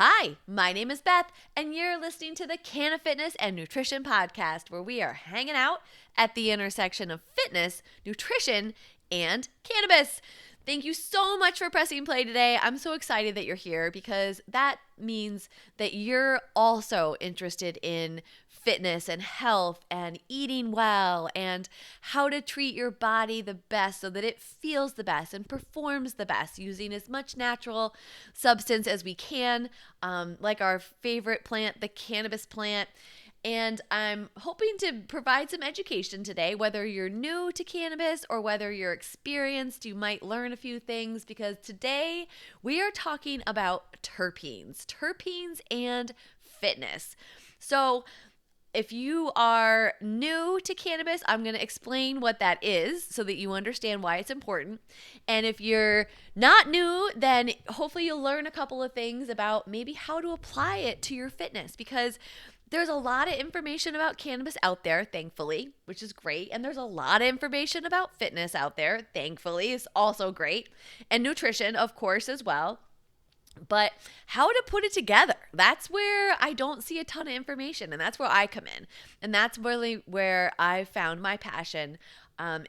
Hi, my name is Beth, and you're listening to the Canna Fitness and Nutrition Podcast, where we are hanging out at the intersection of fitness, nutrition, and cannabis. Thank you so much for pressing play today. I'm so excited that you're here because that means that you're also interested in fitness and health and eating well and how to treat your body the best so that it feels the best and performs the best using as much natural substance as we can, like our favorite plant, the cannabis plant. And I'm hoping to provide some education today, whether you're new to cannabis or whether you're experienced, you might learn a few things because today we are talking about terpenes and fitness. So if you are new to cannabis, I'm going to explain what that is so that you understand why it's important. And if you're not new, then hopefully you'll learn a couple of things about maybe how to apply it to your fitness because there's a lot of information about cannabis out there, thankfully, which is great. And there's a lot of information about fitness out there, thankfully, is also great. And nutrition, of course, as well. But how to put it together, that's where I don't see a ton of information. And that's where I come in. And that's really where I found my passion.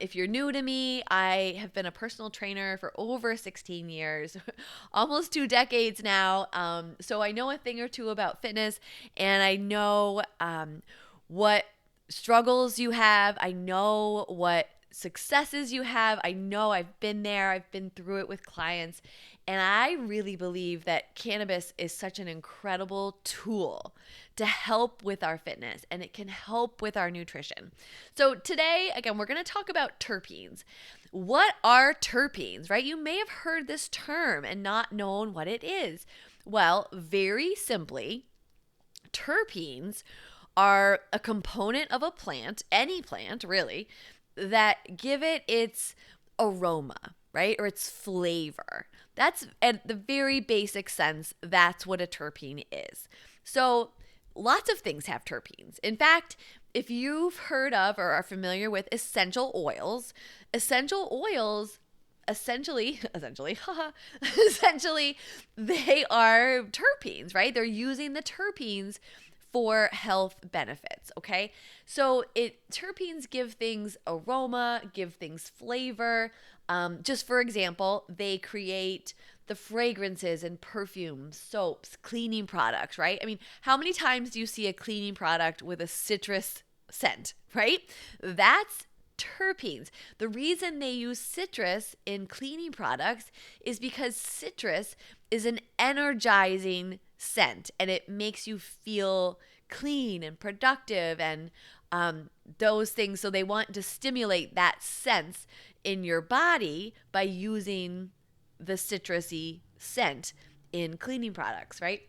If you're new to me, I have been a personal trainer for over 16 years, almost 2 decades now. So I know a thing or two about fitness, and I know what struggles you have. I know what successes you have. I know I've been there. I've been through it with clients. And I really believe that cannabis is such an incredible tool to help with our fitness, and it can help with our nutrition. So today, again, we're going to talk about terpenes. What are terpenes, right? You may have heard this term and not known what it is. Well, very simply, terpenes are a component of a plant, any plant really, that give it its aroma, right? Or its flavor. That's at the very basic sense, that's what a terpene is. So lots of things have terpenes. In fact, if you've heard of or are familiar with essential oils essentially, they are terpenes, right? They're using the terpenes for health benefits, okay? So terpenes give things aroma, give things flavor. Just for example, they create the fragrances and perfumes, soaps, cleaning products, right? I mean, how many times do you see a cleaning product with a citrus scent, right? That's terpenes. The reason they use citrus in cleaning products is because citrus is an energizing scent and it makes you feel clean and productive and those things. So they want to stimulate that sense in your body by using the citrusy scent in cleaning products, right?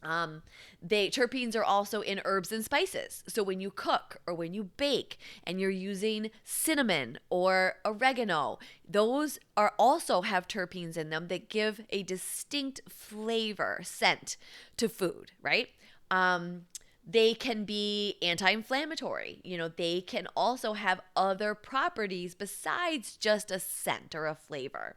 Terpenes are also in herbs and spices. So when you cook or when you bake and you're using cinnamon or oregano, those are also have terpenes in them that give a distinct flavor, scent to food, right? They can be anti-inflammatory. They can also have other properties besides just a scent or a flavor.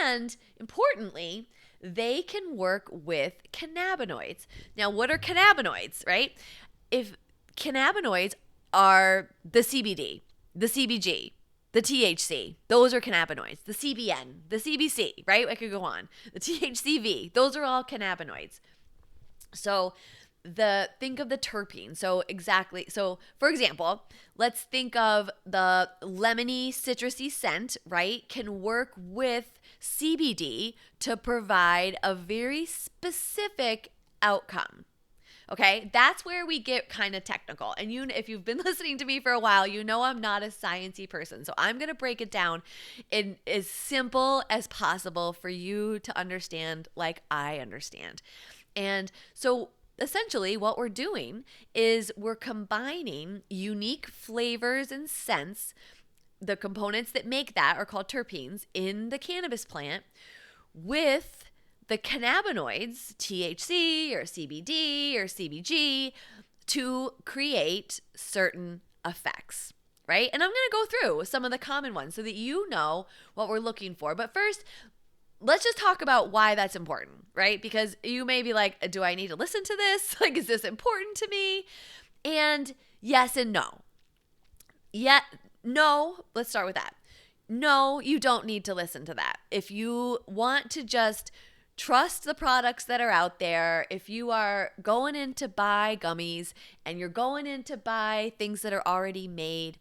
And importantly, they can work with cannabinoids. Now, what are cannabinoids, right? If cannabinoids are the CBD, the CBG, the THC, those are cannabinoids. The CBN, the CBC, right? I could go on. The THCV, those are all cannabinoids. So think of the terpene. So for example, let's think of the lemony citrusy scent, right? Can work with CBD to provide a very specific outcome. Okay, that's where we get kind of technical. And if you've been listening to me for a while, you know I'm not a sciencey person. So I'm going to break it down in as simple as possible for you to understand like I understand. And so essentially what we're doing is we're combining unique flavors and scents. The components that make that are called terpenes in the cannabis plant with the cannabinoids, THC or CBD or CBG, to create certain effects, right? And I'm going to go through some of the common ones so that you know what we're looking for. But first, let's just talk about why that's important, right? Because you may be like, do I need to listen to this? Like, is this important to me? And yes and no. Yeah, no, let's start with that. No, you don't need to listen to that. If you want to just trust the products that are out there, if you are going in to buy gummies and you're going in to buy things that are already made,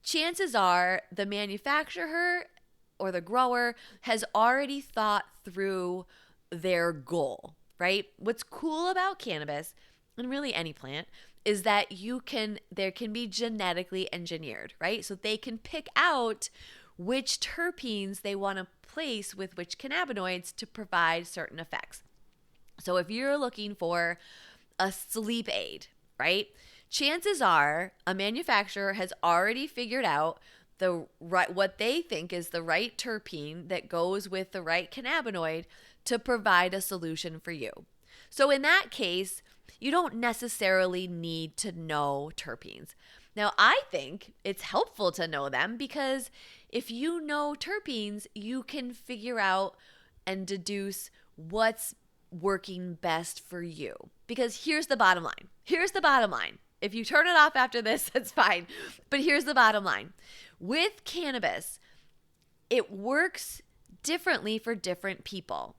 chances are the manufacturer or the grower has already thought through their goal, right? What's cool about cannabis, and really any plant, is that there can be genetically engineered, right? So they can pick out which terpenes they want to place with which cannabinoids to provide certain effects. So if you're looking for a sleep aid, right? Chances are a manufacturer has already figured out what they think is the right terpene that goes with the right cannabinoid to provide a solution for you. So in that case, you don't necessarily need to know terpenes. Now, I think it's helpful to know them because if you know terpenes, you can figure out and deduce what's working best for you. Because here's the bottom line. Here's the bottom line. If you turn it off after this, that's fine. But here's the bottom line. With cannabis, it works differently for different people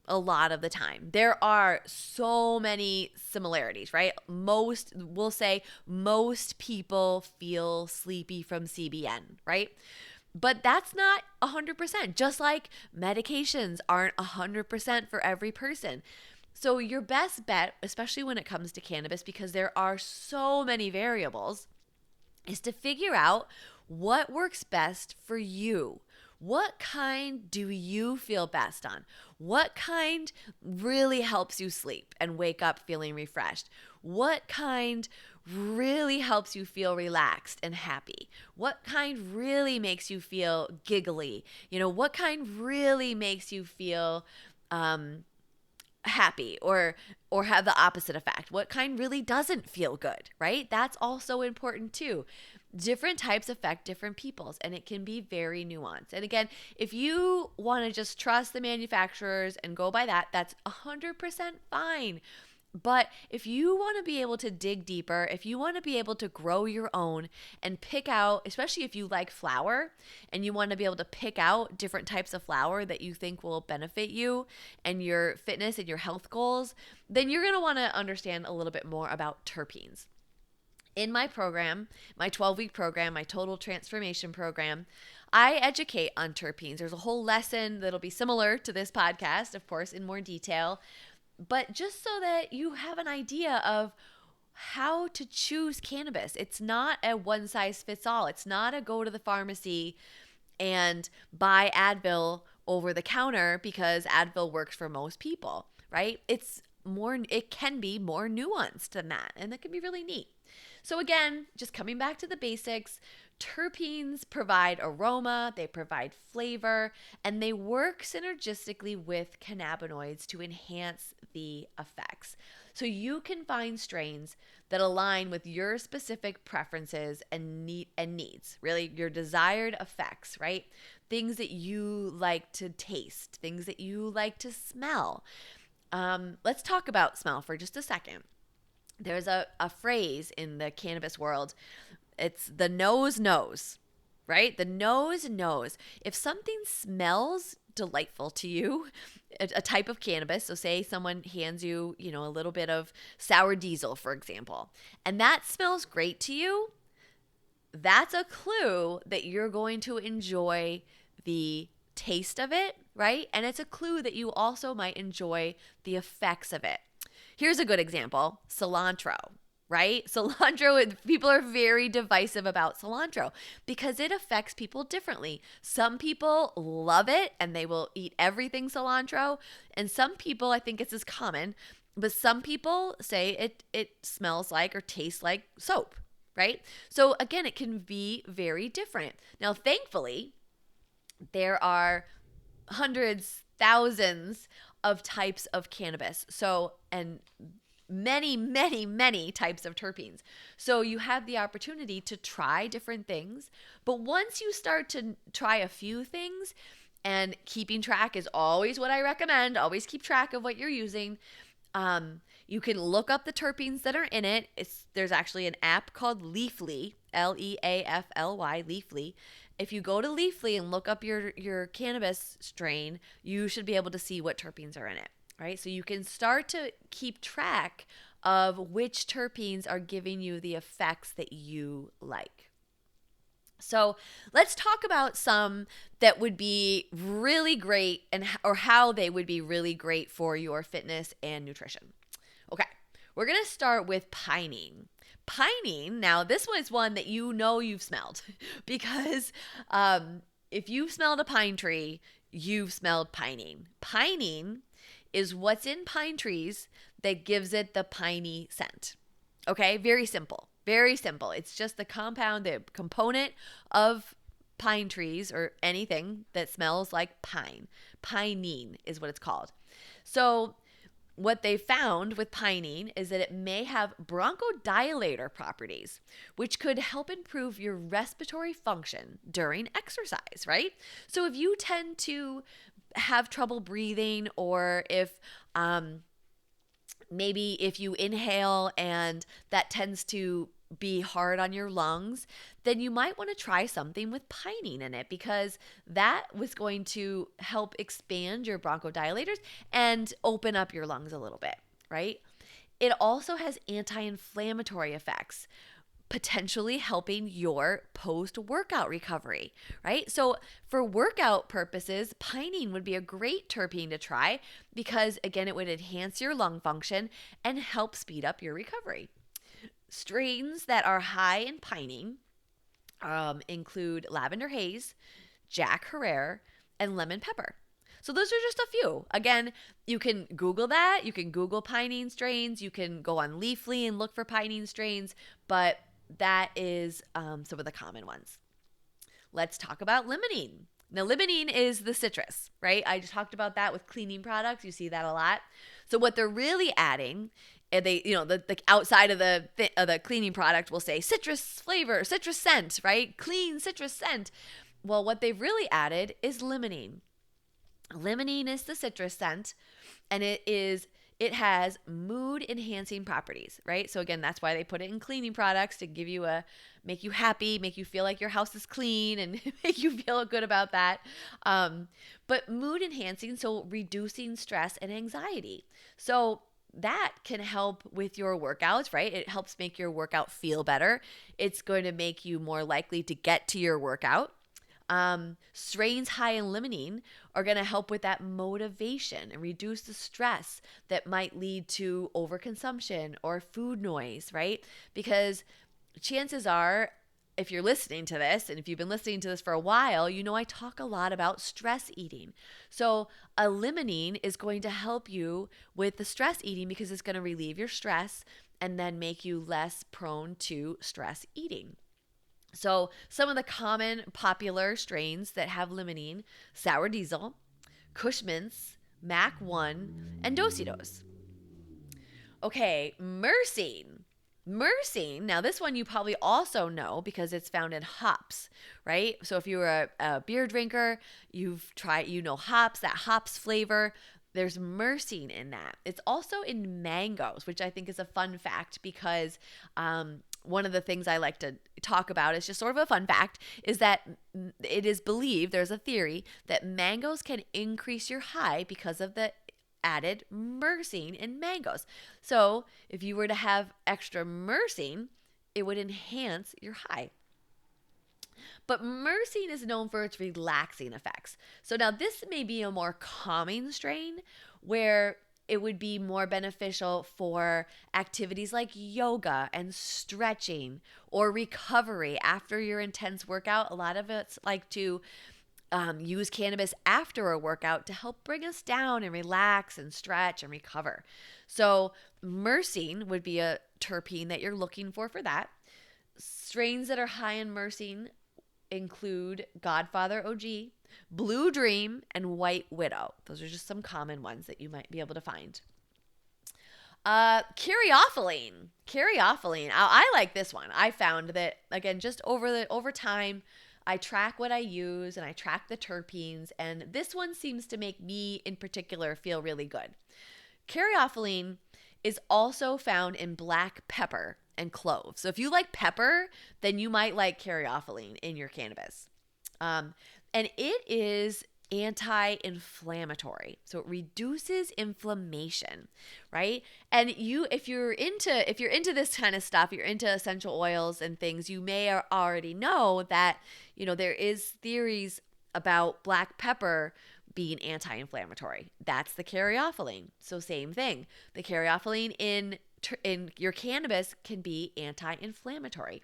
a lot of the time. There are so many similarities, right? We'll say most people feel sleepy from CBN, right? But that's not 100%, just like medications aren't 100% for every person. So your best bet, especially when it comes to cannabis, because there are so many variables, is to figure out what works best for you. What kind do you feel best on? What kind really helps you sleep and wake up feeling refreshed? What kind really helps you feel relaxed and happy? What kind really makes you feel giggly? What kind really makes you feel happy or have the opposite effect? What kind really doesn't feel good, right? That's also important too. Different types affect different peoples, and it can be very nuanced. And again, if you want to just trust the manufacturers and go by that, that's 100% fine. But if you want to be able to dig deeper, if you want to be able to grow your own and pick out, especially if you like flower and you want to be able to pick out different types of flower that you think will benefit you and your fitness and your health goals, then you're going to want to understand a little bit more about terpenes. In my program, my 12-week program, my total transformation program, I educate on terpenes. There's a whole lesson that'll be similar to this podcast, of course, in more detail, but just so that you have an idea of how to choose cannabis. It's not a one size fits all. It's not a go to the pharmacy and buy Advil over the counter because Advil works for most people, right? It can be more nuanced than that, and that can be really neat. So again, just coming back to the basics, terpenes provide aroma, they provide flavor, and they work synergistically with cannabinoids to enhance the effects. So you can find strains that align with your specific preferences and needs, really your desired effects, right? Things that you like to taste, things that you like to smell. Let's talk about smell for just a second. There's a phrase in the cannabis world. It's the nose knows, right? The nose knows. If something smells delightful to you, a type of cannabis, so say someone hands you, a little bit of sour diesel, for example, and that smells great to you, that's a clue that you're going to enjoy the taste of it, right? And it's a clue that you also might enjoy the effects of it. Here's a good example, cilantro, right? Cilantro, people are very divisive about cilantro because it affects people differently. Some people love it and they will eat everything cilantro. And some people, I think it's as common, but some people say it smells like or tastes like soap, right? So again, it can be very different. Now, thankfully, there are hundreds, thousands of types of cannabis. So, and many, many, many types of terpenes. So you have the opportunity to try different things. But once you start to try a few things And keeping track is always what I recommend. Always keep track of what you're using. You can look up the terpenes that are in it. There's actually an app called Leafly, Leafly, Leafly. If you go to Leafly and look up your cannabis strain, you should be able to see what terpenes are in it, right? So you can start to keep track of which terpenes are giving you the effects that you like. So let's talk about some that would be really great or how they would be really great for your fitness and nutrition. Okay, we're going to start with pinene. Pinene, now this was one that you've smelled because if you've smelled a pine tree, you've smelled pinene. Pinene is what's in pine trees that gives it the piney scent. Okay, very simple. Very simple. It's just the component of pine trees or anything that smells like pine. Pinene is what it's called. So what they found with pinene is that it may have bronchodilator properties, which could help improve your respiratory function during exercise, right? So if you tend to have trouble breathing, or if maybe if you inhale and that tends to be hard on your lungs, then you might want to try something with pinene in it, because that was going to help expand your bronchodilators and open up your lungs a little bit, right? It also has anti-inflammatory effects, potentially helping your post-workout recovery, right? So for workout purposes, pinene would be a great terpene to try because, again, it would enhance your lung function and help speed up your recovery. Strains that are high in pinene include lavender haze, Jack Herer, and lemon pepper. So those are just a few. Again, you can Google that. You can Google pinene strains. You can go on Leafly and look for pinene strains, but that is some of the common ones. Let's talk about limonene. Now, limonene is the citrus, right? I just talked about that with cleaning products. You see that a lot. So what they're really adding, the outside of the cleaning product will say citrus flavor, citrus scent, right? Clean citrus scent. Well, what they've really added is limonene. Limonene is the citrus scent, and it has mood enhancing properties, right? So again, that's why they put it in cleaning products, to make you happy, make you feel like your house is clean, and make you feel good about that. But mood enhancing, so reducing stress and anxiety. So that can help with your workouts, right? It helps make your workout feel better. It's going to make you more likely to get to your workout. Strains high in limonene are going to help with that motivation and reduce the stress that might lead to overconsumption or food noise, right? Because chances are, if you're listening to this, and if you've been listening to this for a while, you know I talk a lot about stress eating. So a limonene is going to help you with the stress eating because it's going to relieve your stress and then make you less prone to stress eating. So some of the common popular strains that have limonene: Sour Diesel, Kush Mints, Mac 1, and Dosey-Dos. Okay, myrcene. Myrcene, now this one you probably also know because it's found in hops, right? So if you're a beer drinker, you know hops, that hops flavor. There's myrcene in that. It's also in mangoes, which I think is a fun fact because one of the things I like to talk about is just sort of a fun fact, is that it is believed, there's a theory, that mangoes can increase your high because of the added myrcene in mangoes. So if you were to have extra myrcene, it would enhance your high. But myrcene is known for its relaxing effects. So now this may be a more calming strain where it would be more beneficial for activities like yoga and stretching or recovery after your intense workout. A lot of us like to use cannabis after a workout to help bring us down and relax and stretch and recover. So myrcene would be a terpene that you're looking for that. Strains that are high in myrcene include Godfather OG, Blue Dream, and White Widow. Those are just some common ones that you might be able to find. Caryophyllene. I like this one. I found that, again, just over time, I track what I use and I track the terpenes, and this one seems to make me in particular feel really good. Caryophyllene is also found in black pepper and cloves. So if you like pepper, then you might like caryophyllene in your cannabis. And it is anti-inflammatory. So it reduces inflammation, right? And if you're into this kind of stuff, you're into essential oils and things, you may already know that, there is theories about black pepper being anti-inflammatory. That's the caryophyllene. So same thing. The caryophyllene in your cannabis can be anti-inflammatory.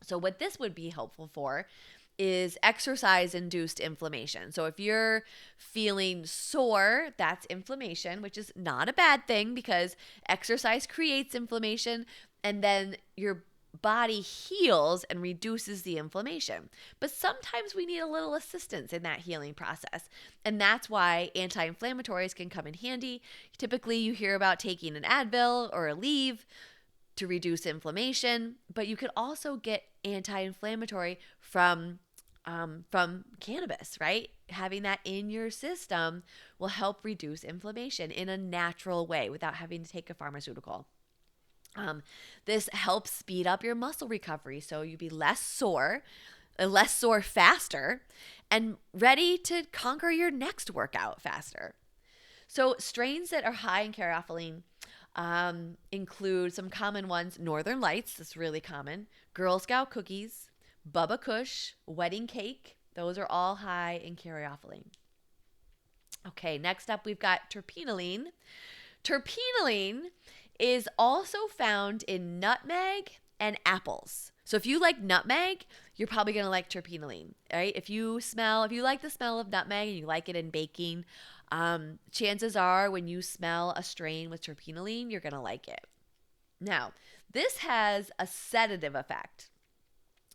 So what this would be helpful for is exercise-induced inflammation. So if you're feeling sore, that's inflammation, which is not a bad thing because exercise creates inflammation, and then your body heals and reduces the inflammation. But sometimes we need a little assistance in that healing process. And that's why anti-inflammatories can come in handy. Typically, you hear about taking an Advil or a Aleve to reduce inflammation, but you could also get anti-inflammatory from cannabis, right? Having that in your system will help reduce inflammation in a natural way without having to take a pharmaceutical. This helps speed up your muscle recovery, so you'll be less sore faster, and ready to conquer your next workout faster. So strains that are high in caryophyllene include some common ones: Northern Lights, that's really common, Girl Scout cookies, Bubba Kush, wedding cake. Those are all high in caryophyllene. Okay, next up we've got terpenylene. Terpenylene is also found in nutmeg and apples. So if you like nutmeg, you're probably going to like terpenylene, right? If you like the smell of nutmeg and you like it in baking, chances are when you smell a strain with terpenylene, you're going to like it. Now, this has a sedative effect.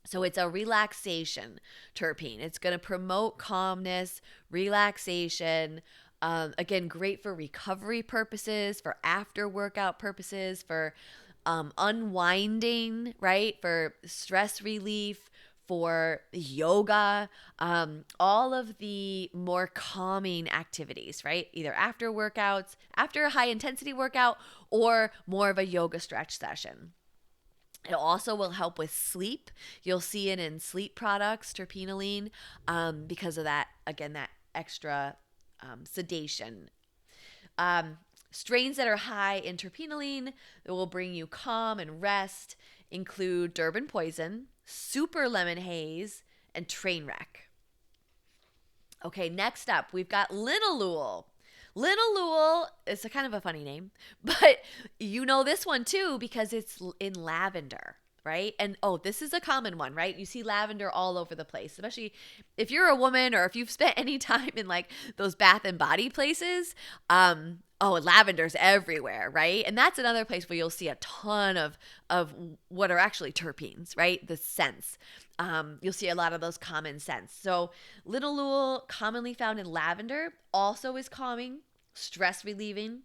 So it's a relaxation terpene. It's going to promote calmness, relaxation. Again, great for recovery purposes, for after workout purposes, for unwinding, right? For stress relief, for yoga, all of the more calming activities, right? Either after workouts, after a high intensity workout, or more of a yoga stretch session. It also will help with sleep. You'll see it in sleep products, terpenylene, because of that, again, that extra sedation. Strains that are high in terpenylene that will bring you calm and rest include Durban Poison, Super Lemon Haze, and Trainwreck. Okay, next up, we've got linalool. Linalool is a kind of a funny name, but you know this one too because it's in lavender, right? And this is a common one, right? You see lavender all over the place, especially if you're a woman or if you've spent any time in like those Bath and Body places. Lavender's everywhere, right? And that's another place where you'll see a ton of what are actually terpenes, right? The scents. You'll see a lot of those common scents. So linalool, commonly found in lavender, also is calming, stress relieving.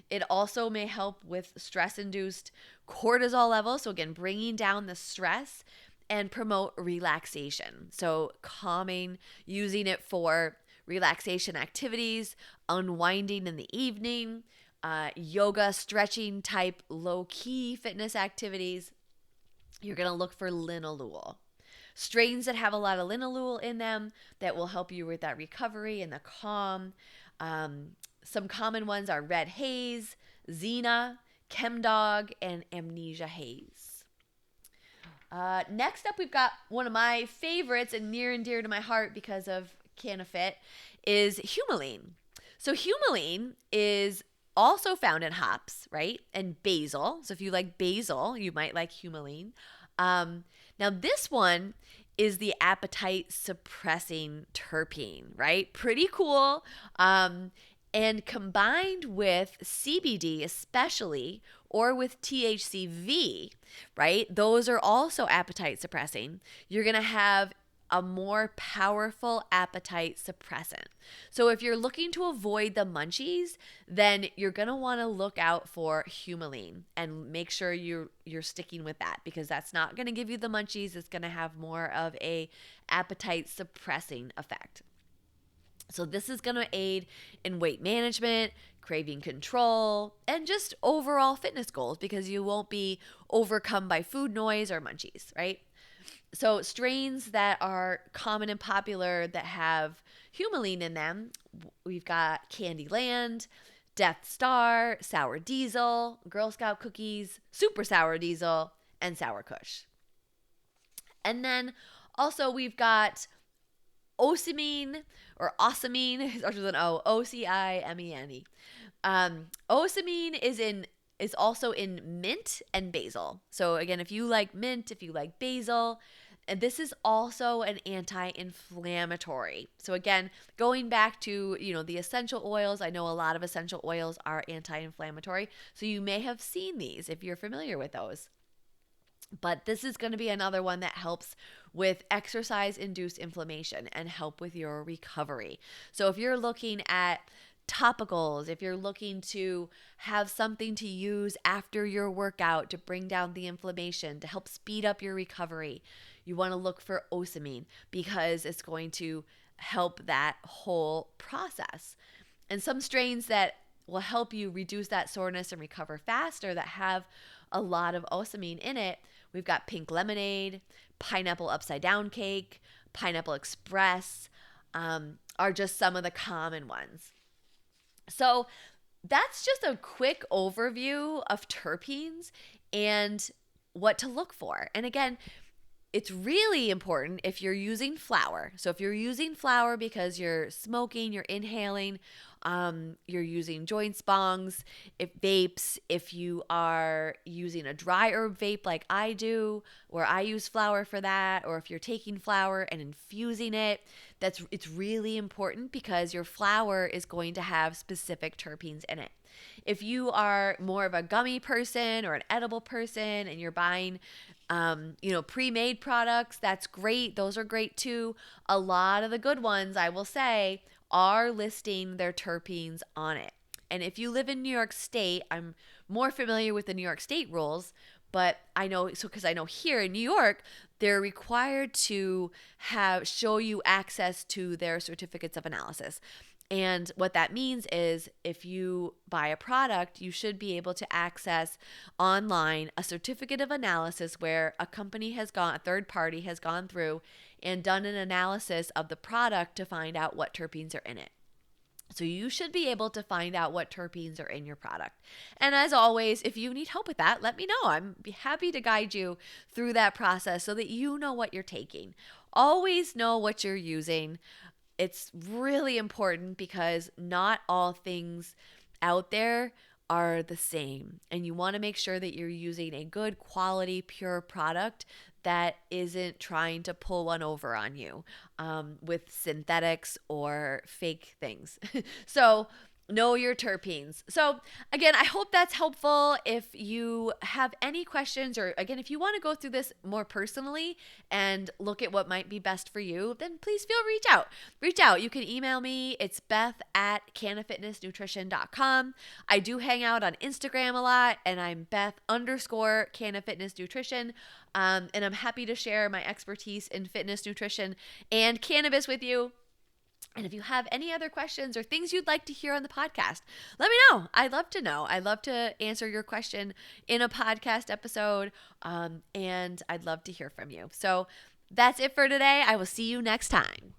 It also may help with stress-induced cortisol levels. So again, bringing down the stress and promote relaxation. So calming, using it for relaxation activities, unwinding in the evening, yoga, stretching type low-key fitness activities. You're going to look for linalool. Strains that have a lot of linalool in them that will help you with that recovery and the calm. Some common ones are Red Haze, Xena, Chemdog, and Amnesia Haze. Next up, we've got one of my favorites and near and dear to my heart because of Cannafit is humulene. So humulene is also found in hops, right? And basil. So if you like basil, you might like humulene. Now this one is the appetite suppressing terpene, right? Pretty cool. And combined with CBD especially, or with THCV, right? Those are also appetite suppressing. You're going to have a more powerful appetite suppressant. So if you're looking to avoid the munchies, then you're going to want to look out for humulene and make sure you're sticking with that, because that's not going to give you the munchies. It's going to have more of a appetite suppressing effect. So this is going to aid in weight management, craving control, and just overall fitness goals, because you won't be overcome by food noise or munchies, right? So strains that are common and popular that have humulene in them, we've got Candyland, Death Star, Sour Diesel, Girl Scout Cookies, Super Sour Diesel, and Sour Kush. And then also we've got ocimene or ocimene, starts with an O, O-C-I-M-E-N-E. Ocimene is also in mint and basil. So again, if you like mint, if you like basil, and this is also an anti-inflammatory. So again, going back to, the essential oils, I know a lot of essential oils are anti-inflammatory. So you may have seen these if you're familiar with those. But this is going to be another one that helps with exercise-induced inflammation and help with your recovery. So if you're looking at topicals, if you're looking to have something to use after your workout to bring down the inflammation, to help speed up your recovery, you want to look for ocimene, because it's going to help that whole process. And some strains that will help you reduce that soreness and recover faster that have a lot of ocimene in it, we've got pink lemonade, pineapple upside down cake, pineapple express, are just some of the common ones. So that's just a quick overview of terpenes and what to look for. And again, it's really important if you're using flower. So if you're using flower because you're smoking, you're inhaling, you're using joint bongs, if vapes, if you are using a dry herb vape like I do, where I use flower for that, or if you're taking flower and infusing it, it's really important, because your flower is going to have specific terpenes in it. If you are more of a gummy person or an edible person and you're buying pre-made products, that's great. Those are great too. A lot of the good ones, I will say, are listing their terpenes on it. And if you live in New York State, I'm more familiar with the New York State rules, but because I know here in New York, they're required to show you access to their certificates of analysis. And what that means is if you buy a product, you should be able to access online a certificate of analysis where a third party has gone through and done an analysis of the product to find out what terpenes are in it. So you should be able to find out what terpenes are in your product. And as always, if you need help with that, let me know. I'm happy to guide you through that process so that you know what you're taking. Always know what you're using. It's really important, because not all things out there are the same. And you want to make sure that you're using a good quality, pure product that isn't trying to pull one over on you with synthetics or fake things. So know your terpenes. So again, I hope that's helpful. If you have any questions, or again, if you want to go through this more personally and look at what might be best for you, then please reach out. You can email me. It's beth@cannafitnessnutrition.com. I do hang out on Instagram a lot, and I'm Beth_CannaFitnessNutrition. And I'm happy to share my expertise in fitness, nutrition, and cannabis with you. And if you have any other questions or things you'd like to hear on the podcast, let me know. I'd love to know. I'd love to answer your question in a podcast episode, and I'd love to hear from you. So that's it for today. I will see you next time.